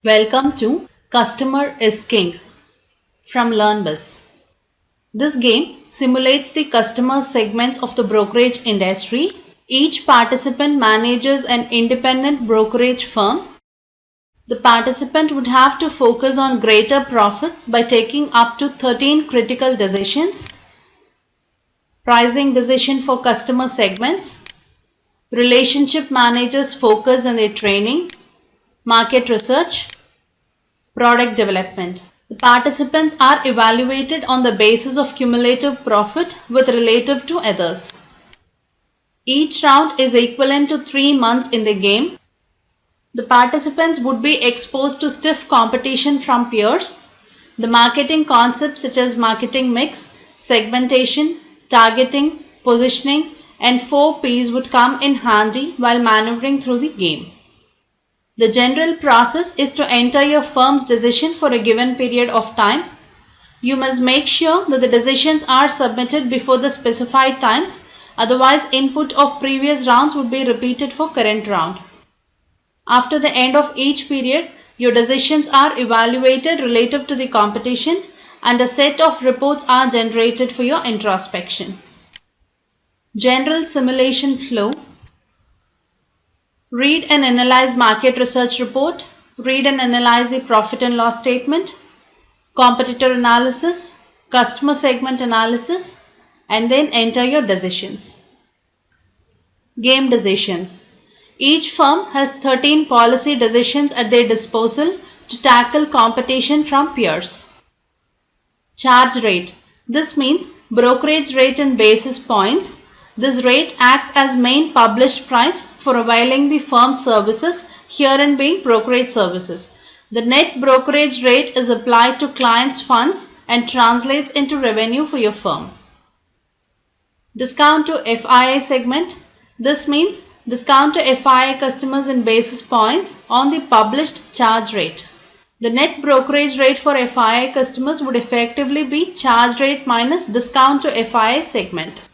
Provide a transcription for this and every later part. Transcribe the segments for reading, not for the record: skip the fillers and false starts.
Welcome to Customer is King from LearnBiz. This game simulates the customer segments of the brokerage industry. Each participant manages an independent brokerage firm. The participant would have to focus on greater profits by taking up to 13 critical decisions: pricing decision for customer segments, relationship managers focus on their training, market research, product development. The participants are evaluated on the basis of cumulative profit with relative to others. Each round is equivalent to 3 months in the game. The participants would be exposed to stiff competition from peers. The marketing concepts such as marketing mix, segmentation, targeting, positioning, and 4 Ps would come in handy while maneuvering through the game. The general process is to enter your firm's decision for a given period of time. You must make sure that the decisions are submitted before the specified times, otherwise input of previous rounds would be repeated for current round. After the end of each period, your decisions are evaluated relative to the competition and a set of reports are generated for your introspection. General simulation flow. Read and analyze market research report. Read and analyze the profit and loss statement, competitor analysis, customer segment analysis, and then enter your decisions. Game decisions. Each firm has 13 policy decisions at their disposal to tackle competition from peers. Charge rate. This means brokerage rate in basis points. This rate acts as main published price for availing the firm's services, herein being brokerage services. The net brokerage rate is applied to clients' funds and translates into revenue for your firm. Discount to FIA segment. This means discount to FIA customers in basis points on the published charge rate. The net brokerage rate for FIA customers would effectively be charge rate minus discount to FIA segment.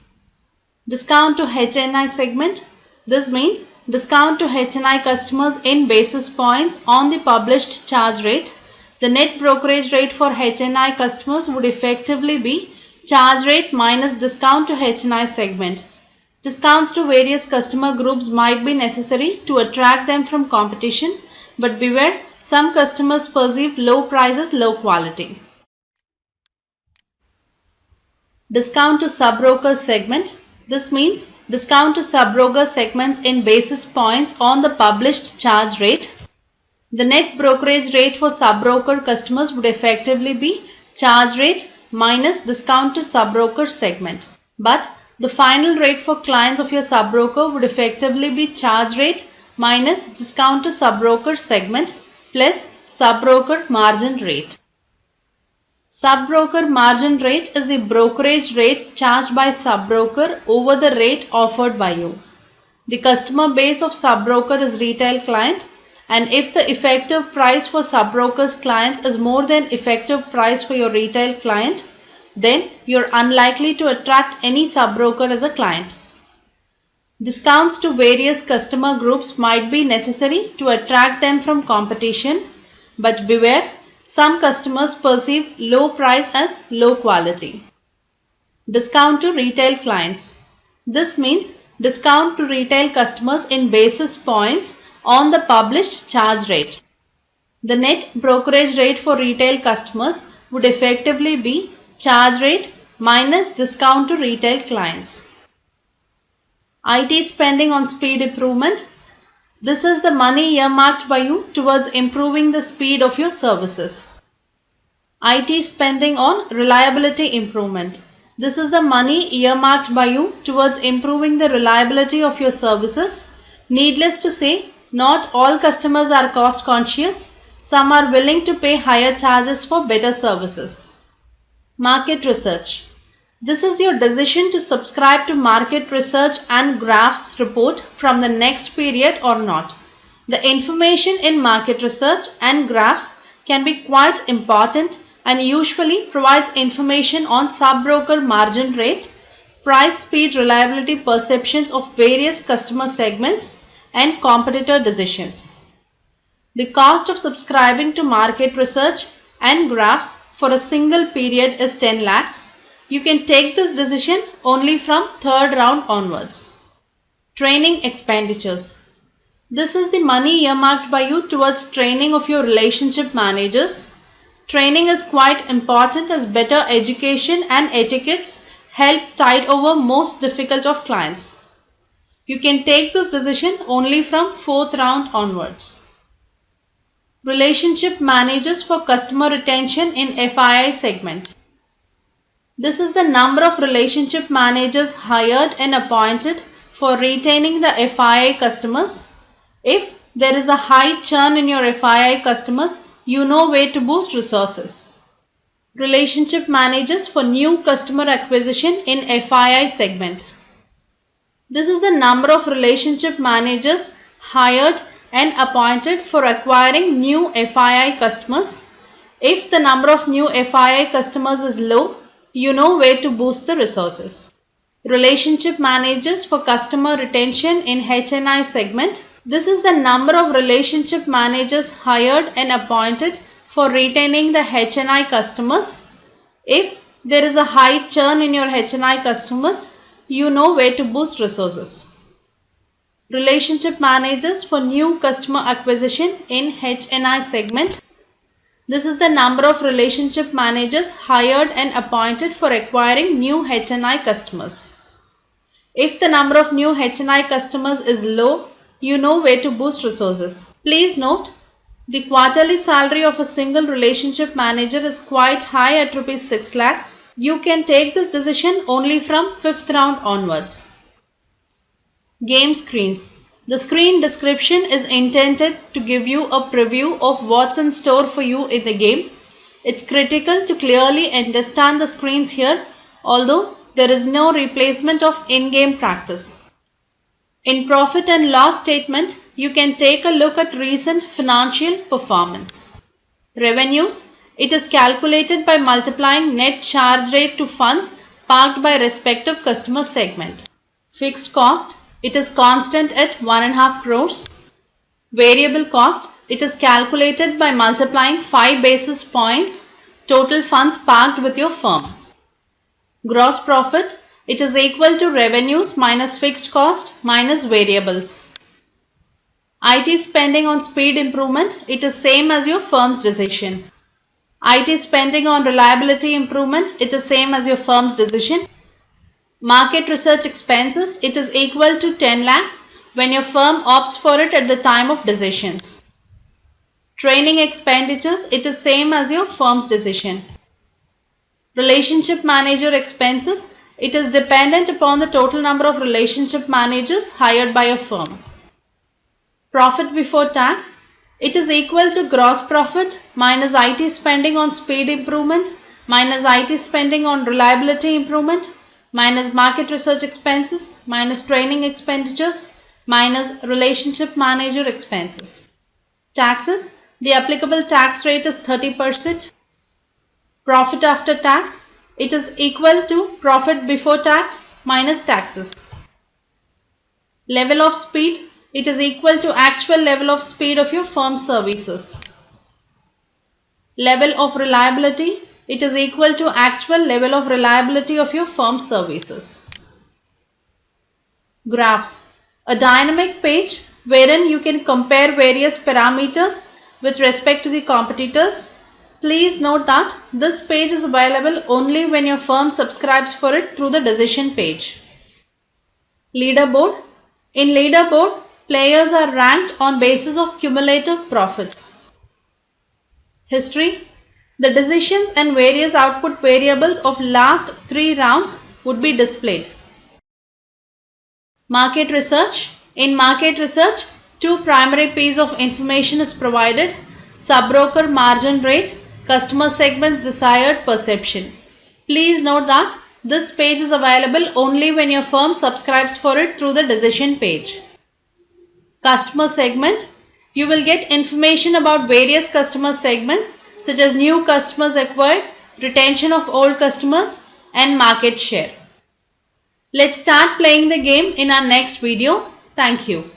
Discount to HNI segment. This means discount to HNI customers in basis points on the published charge rate. The net brokerage rate for HNI customers would effectively be charge rate minus discount to HNI segment. Discounts to various customer groups might be necessary to attract them from competition, but beware, some customers perceive low prices, low quality. Discount to sub-broker segment. This means discount to sub-broker segments in basis points on the published charge rate. The net brokerage rate for sub-broker customers would effectively be charge rate minus discount to sub-broker segment. But the final rate for clients of your sub-broker would effectively be charge rate minus discount to sub-broker segment plus sub-broker margin rate. Sub-broker margin rate is the brokerage rate charged by sub-broker over the rate offered by you. The customer base of sub-broker is retail client, and if the effective price for sub-broker's clients is more than effective price for your retail client, then you're unlikely to attract any sub-broker as a client. Discounts to various customer groups might be necessary to attract them from competition, but beware, some customers perceive low price as low quality. Discount to retail clients. This means discount to retail customers in basis points on the published charge rate. The net brokerage rate for retail customers would effectively be charge rate minus discount to retail clients. IT spending on speed improvement. This is the money earmarked by you towards improving the speed of your services. IT spending on reliability improvement. This is the money earmarked by you towards improving the reliability of your services. Needless to say, not all customers are cost conscious. Some are willing to pay higher charges for better services. Market research. This is your decision to subscribe to market research and graphs report from the next period or not. The information in market research and graphs can be quite important and usually provides information on sub-broker margin rate, price, speed, reliability perceptions of various customer segments, and competitor decisions. The cost of subscribing to market research and graphs for a single period is 10 lakhs. You can take this decision only from third round onwards. Training expenditures. This is the money earmarked by you towards training of your relationship managers. Training is quite important as better education and etiquettes help tide over most difficult of clients. You can take this decision only from fourth round onwards. Relationship managers for customer retention in FII segment. This is the number of relationship managers hired and appointed for retaining the FII customers. If there is a high churn in your FII customers, you know where to boost resources. Relationship managers for new customer acquisition in FII segment. This is the number of relationship managers hired and appointed for acquiring new FII customers. If the number of new FII customers is low, you know where to boost the resources. Relationship managers for customer retention in HNI segment. This is the number of relationship managers hired and appointed for retaining the HNI customers. If there is a high churn in your HNI customers, you know where to boost resources. Relationship managers for new customer acquisition in HNI segment. This is the number of relationship managers hired and appointed for acquiring new HNI customers. If the number of new HNI customers is low, you know where to boost resources. Please note, the quarterly salary of a single relationship manager is quite high at Rs 6 lakhs. You can take this decision only from 5th round onwards. Game screens. The screen description is intended to give you a preview of what's in store for you in the game. It's critical to clearly understand the screens here, although there is no replacement of in-game practice. In profit and loss statement, you can take a look at recent financial performance. Revenues. It is calculated by multiplying net charge rate to funds parked by respective customer segment. Fixed cost. It is constant at 1.5 crores. Variable cost. It is calculated by multiplying 5 basis points total funds parked with your firm. Gross profit. It is equal to revenues minus fixed cost minus variables. IT spending on speed improvement. It is same as your firm's decision. IT spending on reliability improvement. It is same as your firm's decision. Market research expenses, it is equal to 10 lakh when your firm opts for it at the time of decisions. Training expenditures, it is same as your firm's decision. Relationship manager expenses, it is dependent upon the total number of relationship managers hired by a firm. Profit before tax, it is equal to gross profit minus IT spending on speed improvement minus IT spending on reliability improvement minus market research expenses, minus training expenditures, minus relationship manager expenses. Taxes, the applicable tax rate is 30%. Profit after tax, it is equal to profit before tax minus taxes. Level of speed, it is equal to actual level of speed of your firm's services. Level of reliability, it is equal to actual level of reliability of your firm's services. Graphs. A dynamic page wherein you can compare various parameters with respect to the competitors. Please note that this page is available only when your firm subscribes for it through the decision page. Leaderboard. In leaderboard, players are ranked on basis of cumulative profits. History. The decisions and various output variables of last 3 rounds would be displayed. Market research. In market research, 2 primary pieces of information is provided: sub-broker margin rate, customer segment's desired perception. Please note that this page is available only when your firm subscribes for it through the decision page. Customer segment. You will get information about various customer segments such as new customers acquired, retention of old customers, and market share. Let's start playing the game in our next video. Thank you.